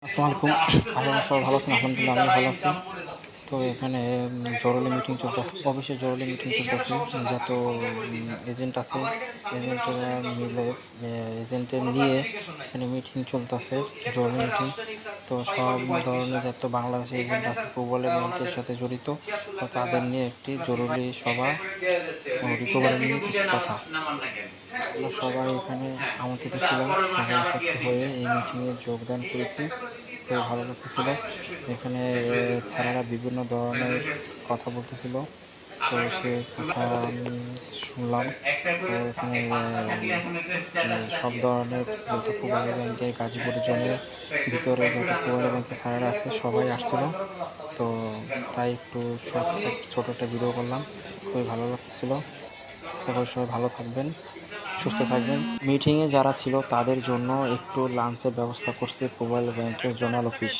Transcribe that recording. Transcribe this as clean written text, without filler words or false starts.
আসসালামু আলাইকুম। আশা করি সবাই ভালো আছেন। আলহামদুলিল্লাহ আমি ভালো আছি। তো এখানে জরুরি মিটিং চলতেছে, অফিসে জরুরি মিটিং চলতেছে। যত এজেন্ট আছে, এজেন্টেরা মিলে এজেন্টের নিয়ে এখানে মিটিং চলতেছে, জরুরি মিটিং। তো সব ধরনের যত বাংলাদেশি এজেন্ট আছে পূবালী ব্যাংকের সাথে জড়িত, তো তাদের নিয়ে একটি জরুরি সভা ও রিকভারি নিয়ে কিছু কথা। আমরা সবাই এখানে আমন্ত্রিত ছিলাম, সবাই একত্র হয়ে এই মিটিংয়ে যোগদান করেছি। খুব ভালো লাগতেছিল। এখানে ছাড়ারা বিভিন্ন ধরনের কথা বলতেছিল, তো সে কথা শুনলাম। তো এখানে সব ধরনের যত পূবালী ব্যাংকের গাজীপুর জোনের ভিতরে যত পূবালী ব্যাংকের স্যারেরা আছে সবাই আসছিল। তো তাই একটু ছোট একটা ভিডিও করলাম, খুবই ভালো লাগতেছিল। আশা করি সবাই ভালো থাকবেন, সুস্থ থাকবেন। মিটিংয়ে যারা ছিল তাদের জন্য একটু লাঞ্চের ব্যবস্থা করছে পূবালী ব্যাংকের জোনাল অফিস।